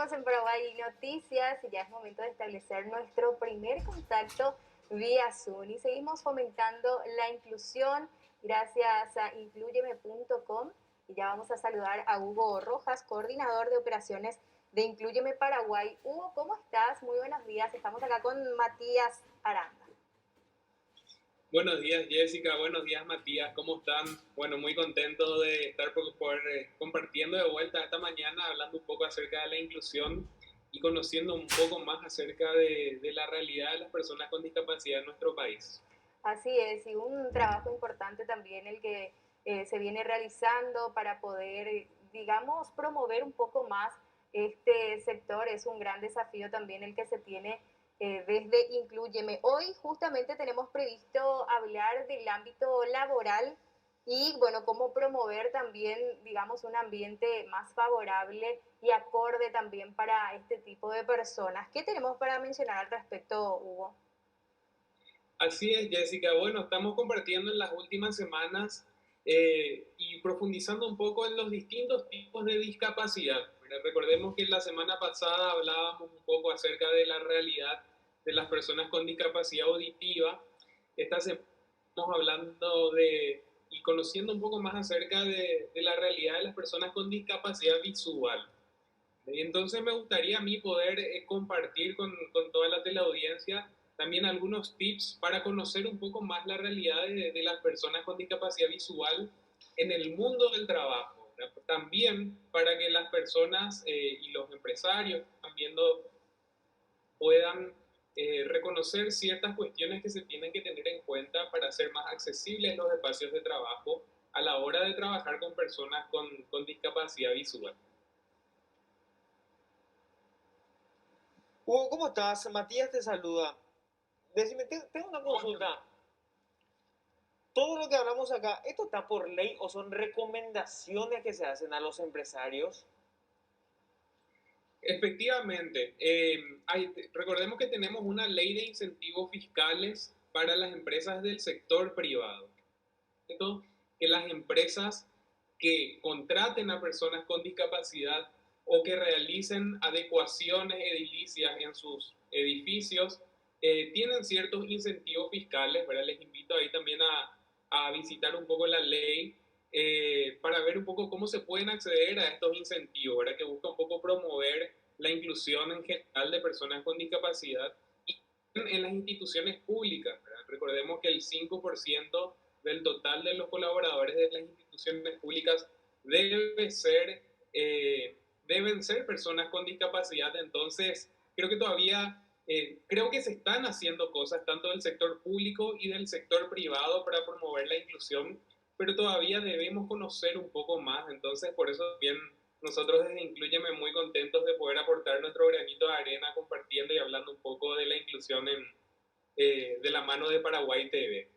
Seguimos en Paraguay Noticias y ya es momento de establecer nuestro primer contacto vía Zoom y seguimos fomentando la inclusión gracias a incluyeme.com y ya vamos a saludar a Hugo Rojas, coordinador de operaciones de Incluyeme Paraguay. Hugo, ¿cómo estás? Muy buenos días. Estamos acá con Matías Aranda. Buenos días, Jessica. Buenos días, Matías. ¿Cómo están? Bueno, muy contento de estar compartiendo de vuelta esta mañana, hablando un poco acerca de la inclusión y conociendo un poco más acerca de la realidad de las personas con discapacidad en nuestro país. Así es, y un trabajo importante también el que se viene realizando para poder, digamos, promover un poco más este sector. Es un gran desafío también el que se tiene desde Incluyeme. Hoy justamente tenemos previsto hablar del ámbito laboral y, bueno, cómo promover también, digamos, un ambiente más favorable y acorde también para este tipo de personas. ¿Qué tenemos para mencionar al respecto, Hugo? Así es, Jessica. Bueno, estamos compartiendo en las últimas semanas y profundizando un poco en los distintos tipos de discapacidad. Recordemos que la semana pasada hablábamos un poco acerca de la realidad de las personas con discapacidad auditiva. Esta semana estamos hablando y conociendo un poco más acerca de la realidad de las personas con discapacidad visual. Y entonces me gustaría a mí poder compartir con toda la teleaudiencia también algunos tips para conocer un poco más la realidad de las personas con discapacidad visual en el mundo del trabajo. ¿Verdad? También para que las personas y los empresarios que están viendo puedan reconocer ciertas cuestiones que se tienen que tener en cuenta para hacer más accesibles los espacios de trabajo a la hora de trabajar con personas con discapacidad visual. Hugo, ¿cómo estás? Matías te saluda. Decime, tengo una consulta. Todo lo que hablamos acá, ¿esto está por ley o son recomendaciones que se hacen a los empresarios? Efectivamente, recordemos que tenemos una ley de incentivos fiscales para las empresas del sector privado. ¿Cierto? Que las empresas que contraten a personas con discapacidad o que realicen adecuaciones edilicias en sus edificios tienen ciertos incentivos fiscales, ¿verdad? Les invito ahí también a visitar un poco la ley para ver un poco cómo se pueden acceder a estos incentivos, ¿verdad? Que busca un poco promover la inclusión en general de personas con discapacidad y en las instituciones públicas, ¿verdad? Recordemos que el 5% del total de los colaboradores de las instituciones públicas deben ser personas con discapacidad. Entonces, creo que todavía, creo que se están haciendo cosas tanto del sector público y del sector privado para promover la inclusión, pero todavía debemos conocer un poco más. Entonces, por eso también nosotros desde Incluyeme muy contentos de poder aportar nuestro granito de arena compartiendo y hablando un poco de la inclusión de la mano de Paraguay TV.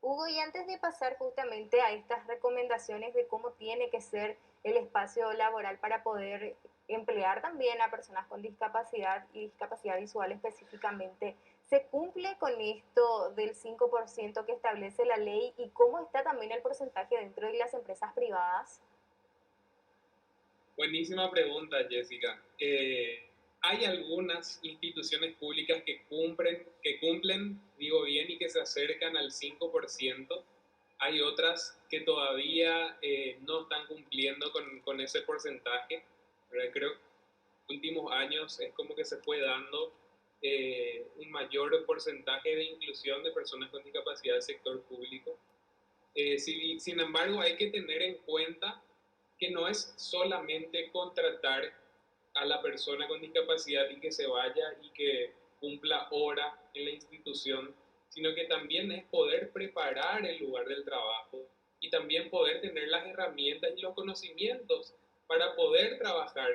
Hugo, y antes de pasar justamente a estas recomendaciones de cómo tiene que ser el espacio laboral para poder emplear también a personas con discapacidad y discapacidad visual específicamente, ¿se cumple con esto del 5% que establece la ley y cómo está también el porcentaje dentro de las empresas privadas? Buenísima pregunta, Jessica. Hay algunas instituciones públicas que cumplen, digo bien, y que se acercan al 5%. Hay otras que todavía no están cumpliendo con ese porcentaje. Pero creo que en los últimos años es como que se fue dando un mayor porcentaje de inclusión de personas con discapacidad del sector público. Sin embargo, hay que tener en cuenta que no es solamente contratar a la persona con discapacidad y que se vaya y que cumpla hora en la institución, sino que también es poder preparar el lugar del trabajo y también poder tener las herramientas y los conocimientos para poder trabajar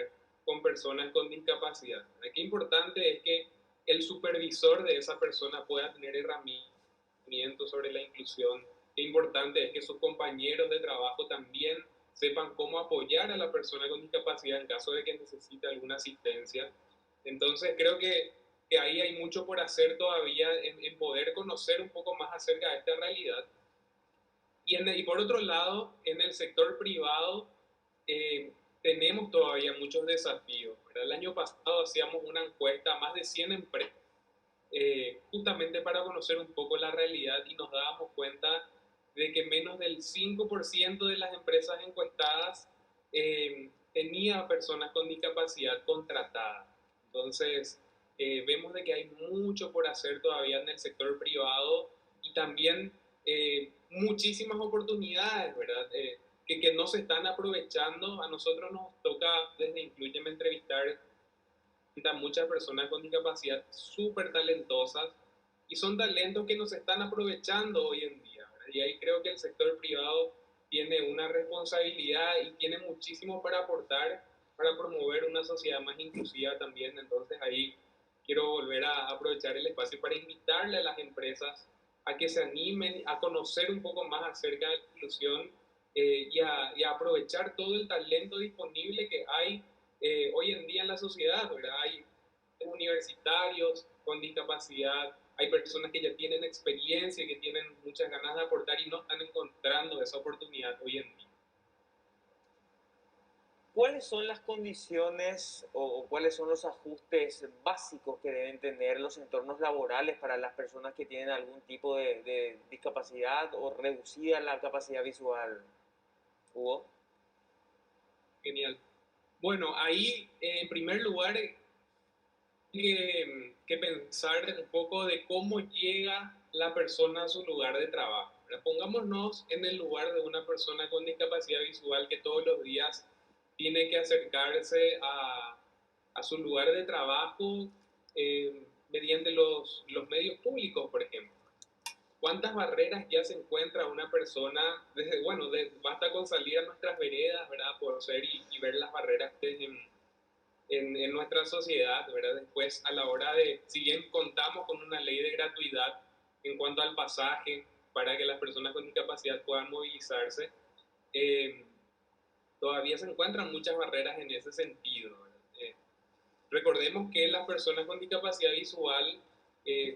con personas con discapacidad. Qué importante es que el supervisor de esa persona pueda tener herramientas sobre la inclusión. Qué importante es que sus compañeros de trabajo también sepan cómo apoyar a la persona con discapacidad en caso de que necesite alguna asistencia. Entonces creo que ahí hay mucho por hacer todavía en poder conocer un poco más acerca de esta realidad. Y por otro lado, en el sector privado, tenemos todavía muchos desafíos, ¿verdad? El año pasado hacíamos una encuesta a más de 100 empresas, justamente para conocer un poco la realidad y nos dábamos cuenta de que menos del 5% de las empresas encuestadas tenía personas con discapacidad contratadas. Entonces, vemos de que hay mucho por hacer todavía en el sector privado y también muchísimas oportunidades, ¿verdad? Que no se están aprovechando. A nosotros nos toca desde Incluyeme entrevistar a muchas personas con discapacidad súper talentosas y son talentos que no se están aprovechando hoy en día, ¿verdad? Y ahí creo que el sector privado tiene una responsabilidad y tiene muchísimo para aportar para promover una sociedad más inclusiva también. Entonces ahí quiero volver a aprovechar el espacio para invitarle a las empresas a que se animen a conocer un poco más acerca de la inclusión y a aprovechar todo el talento disponible que hay hoy en día en la sociedad, ¿verdad? Hay universitarios con discapacidad, hay personas que ya tienen experiencia, que tienen muchas ganas de aportar y no están encontrando esa oportunidad hoy en día. ¿Cuáles son las condiciones o cuáles son los ajustes básicos que deben tener los entornos laborales para las personas que tienen algún tipo de discapacidad o reducida la capacidad visual, Hugo? Genial. Bueno, ahí en primer lugar que pensar un poco de cómo llega la persona a su lugar de trabajo. ¿Verdad? Pongámonos en el lugar de una persona con discapacidad visual que todos los días tiene que acercarse a su lugar de trabajo mediante los medios públicos, por ejemplo. ¿Cuántas barreras ya se encuentra una persona? Desde, bueno, basta con salir a nuestras veredas, ¿verdad? Por ser y ver las barreras en nuestra sociedad, ¿verdad? Después, a la hora de, si bien contamos con una ley de gratuidad en cuanto al pasaje para que las personas con discapacidad puedan movilizarse, eh, todavía se encuentran muchas barreras en ese sentido, ¿verdad? Recordemos que las personas con discapacidad visual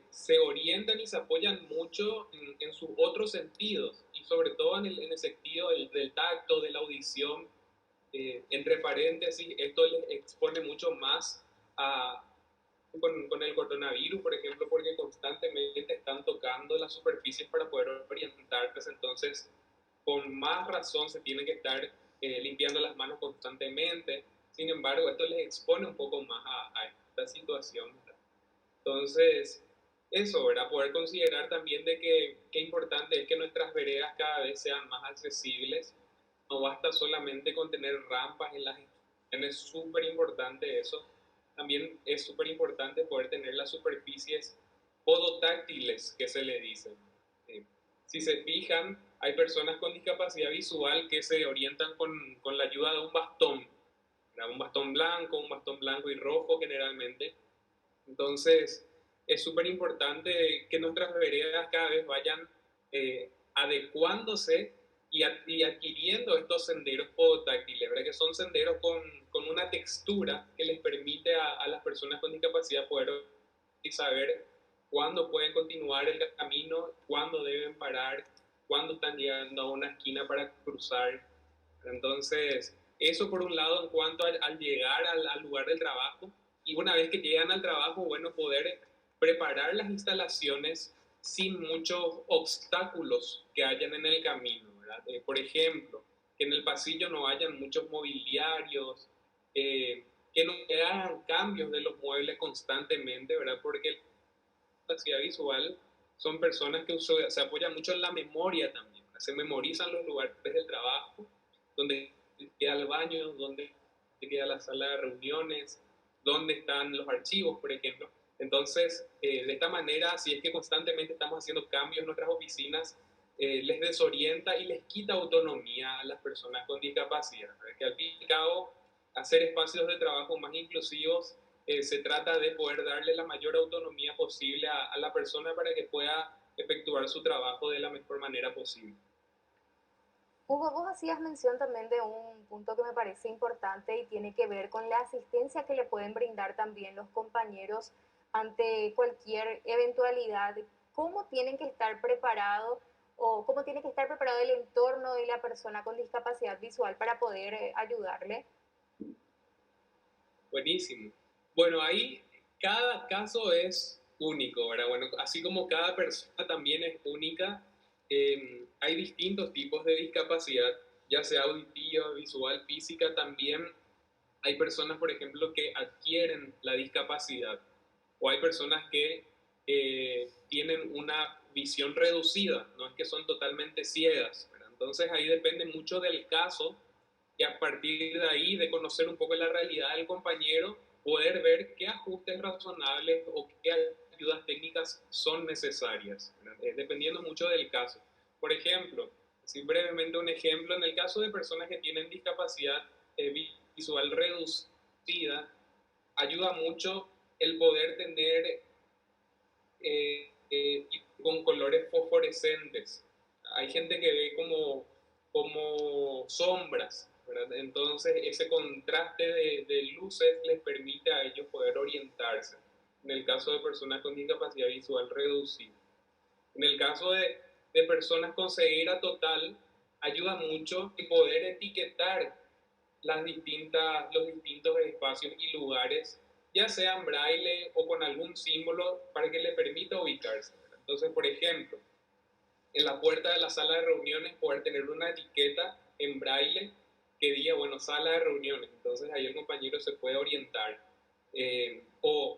se orientan y se apoyan mucho en sus otros sentidos, y sobre todo en el sentido del tacto, de la audición. Entre paréntesis, esto les expone mucho más a, con el coronavirus, por ejemplo, porque constantemente están tocando las superficies para poder orientarse, entonces con más razón se tiene que estar limpiando las manos constantemente. Sin embargo, esto les expone un poco más a esta situación, ¿verdad? Entonces, eso, ¿verdad? Poder considerar también de que qué importante es que nuestras veredas cada vez sean más accesibles. No basta solamente con tener rampas en las estaciones, es súper importante eso. También es súper importante poder tener las superficies podotáctiles que se le dicen. Eh, si se fijan, hay personas con discapacidad visual que se orientan con la ayuda de un bastón, ¿verdad? Un bastón blanco y rojo generalmente. Entonces, es súper importante que nuestras veredas cada vez vayan adecuándose y adquiriendo estos senderos podotáctiles, ¿verdad? Que son senderos con una textura que les permite a las personas con discapacidad poder saber cuándo pueden continuar el camino, cuándo deben parar, cuándo están llegando a una esquina para cruzar. Entonces, eso por un lado en cuanto al llegar al lugar del trabajo, y una vez que llegan al trabajo, bueno, poder preparar las instalaciones sin muchos obstáculos que hayan en el camino, ¿verdad? Por ejemplo, que en el pasillo no hayan muchos mobiliarios, que no hagan cambios de los muebles constantemente, ¿verdad? Porque la capacidad visual son personas que se apoyan mucho en la memoria también, ¿verdad? Se memorizan los lugares del trabajo, donde queda el baño, donde queda la sala de reuniones, dónde están los archivos, por ejemplo. Entonces, de esta manera, si es que constantemente estamos haciendo cambios en nuestras oficinas, les desorienta y les quita autonomía a las personas con discapacidad. Que al fin y al cabo, hacer espacios de trabajo más inclusivos se trata de poder darle la mayor autonomía posible a la persona para que pueda efectuar su trabajo de la mejor manera posible. Hugo, vos hacías mención también de un punto que me parece importante y tiene que ver con la asistencia que le pueden brindar también los compañeros ante cualquier eventualidad. ¿Cómo tienen que estar preparados o cómo tiene que estar preparado el entorno de la persona con discapacidad visual para poder ayudarle? Buenísimo. Bueno, ahí cada caso es único, ¿verdad? Bueno, así como cada persona también es única, hay distintos tipos de discapacidad, ya sea auditiva, visual, física, también hay personas, por ejemplo, que adquieren la discapacidad o hay personas que tienen una visión reducida, no es que son totalmente ciegas, ¿verdad? Entonces ahí depende mucho del caso y a partir de ahí, de conocer un poco la realidad del compañero, poder ver qué ajustes razonables o qué ayudas técnicas son necesarias, dependiendo mucho del caso. Por ejemplo, así brevemente un ejemplo, en el caso de personas que tienen discapacidad visual reducida, ayuda mucho el poder tener con colores fosforescentes. Hay gente que ve como sombras, ¿verdad? Entonces ese contraste de luces les permite a ellos poder orientarse. En el caso de personas con discapacidad visual reducida. En el caso de personas con ceguera total, ayuda mucho el poder etiquetar los distintos espacios y lugares, ya sean braille o con algún símbolo para que le permita ubicarse. Entonces, por ejemplo, en la puerta de la sala de reuniones poder tener una etiqueta en braille que diga, bueno, sala de reuniones. Entonces ahí el compañero se puede orientar. O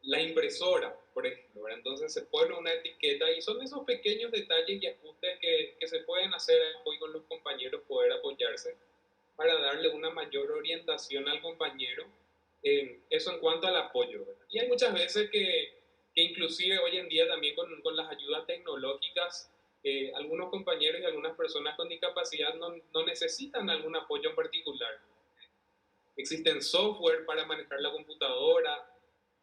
la impresora, por ejemplo, ¿verdad? Entonces se pone una etiqueta y son esos pequeños detalles y ajustes que se pueden hacer hoy con los compañeros, poder apoyarse para darle una mayor orientación al compañero. Eso en cuanto al apoyo, ¿verdad? Y hay muchas veces que inclusive hoy en día también con las ayudas tecnológicas, algunos compañeros y algunas personas con discapacidad no necesitan algún apoyo en particular. Existen software para manejar la computadora,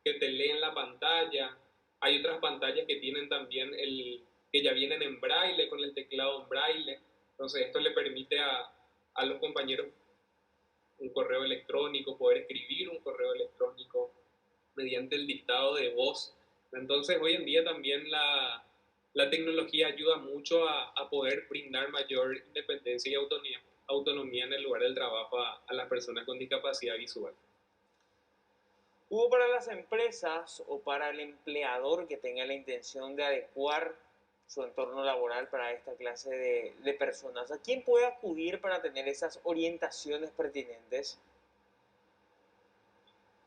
que te leen la pantalla. Hay otras pantallas que tienen también que ya vienen en braille, con el teclado en braille. Entonces esto le permite a los compañeros un correo electrónico, poder escribir un correo electrónico mediante el dictado de voz. Entonces hoy en día también la tecnología ayuda mucho a poder brindar mayor independencia y autonomía en el lugar del trabajo a las personas con discapacidad visual. ¿Hubo para las empresas o para el empleador que tenga la intención de adecuar su entorno laboral para esta clase de personas? ¿A quién puede acudir para tener esas orientaciones pertinentes?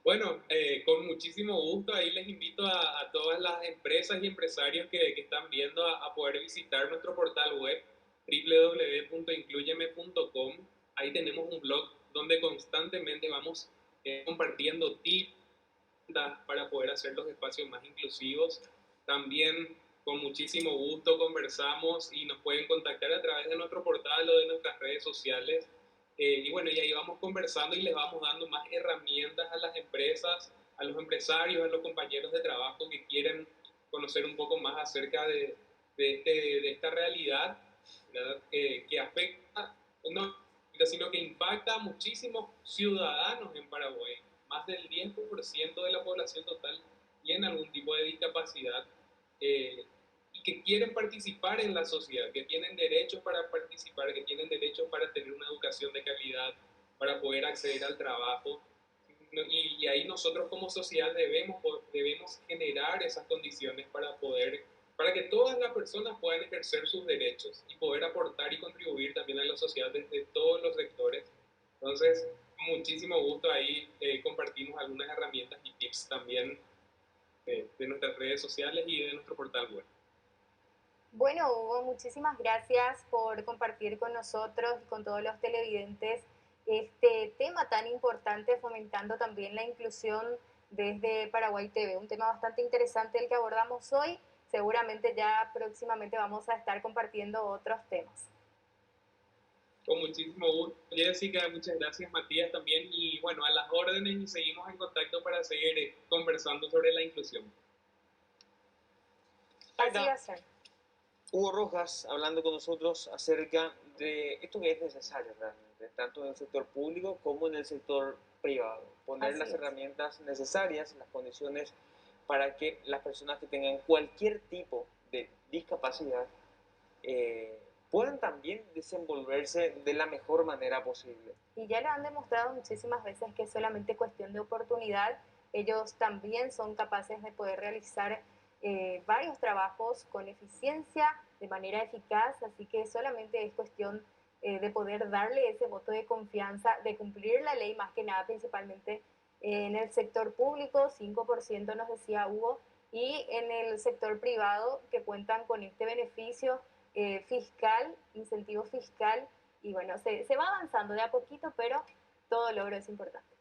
Bueno, con muchísimo gusto, ahí les invito a todas las empresas y empresarios que están viendo a poder visitar nuestro portal web www.incluyeme.com. Ahí tenemos un blog donde constantemente vamos compartiendo tips para poder hacer los espacios más inclusivos. También con muchísimo gusto conversamos y nos pueden contactar a través de nuestro portal o de nuestras redes sociales. Y bueno, y ahí vamos conversando y les vamos dando más herramientas a las empresas, a los empresarios, a los compañeros de trabajo que quieren conocer un poco más acerca de esta realidad, ¿verdad? Que afecta, no, sino que impacta a muchísimos ciudadanos en Paraguay. Más del 10% de la población total tiene algún tipo de discapacidad, y que quieren participar en la sociedad, que tienen derechos para participar, que tienen derechos para tener una educación de calidad, para poder acceder al trabajo. Y ahí nosotros como sociedad debemos generar esas condiciones para que todas las personas puedan ejercer sus derechos y poder aportar y contribuir también a la sociedad desde todos los sectores. Entonces, muchísimo gusto ahí compartimos algunas herramientas y tips también de nuestras redes sociales y de nuestro portal web. Bueno, Hugo, muchísimas gracias por compartir con nosotros y con todos los televidentes este tema tan importante, fomentando también la inclusión desde Paraguay TV. Un tema bastante interesante el que abordamos hoy. Seguramente ya próximamente vamos a estar compartiendo otros temas. Con muchísimo gusto, Jessica. Muchas gracias, Matías, también. Y bueno, a las órdenes y seguimos en contacto para seguir conversando sobre la inclusión. Así va a ser. Hugo Rojas hablando con nosotros acerca de esto que es necesario realmente, tanto en el sector público como en el sector privado. Poner Así las es. herramientas necesarias, las condiciones para que las personas que tengan cualquier tipo de discapacidad puedan también desenvolverse de la mejor manera posible. Y ya le han demostrado muchísimas veces que es solamente cuestión de oportunidad. Ellos también son capaces de poder realizar varios trabajos con eficiencia, de manera eficaz, así que solamente es cuestión de poder darle ese voto de confianza, de cumplir la ley más que nada, principalmente en el sector público, 5% nos decía Hugo, y en el sector privado que cuentan con este beneficio fiscal, incentivo fiscal, y bueno, se va avanzando de a poquito, pero todo logro es importante.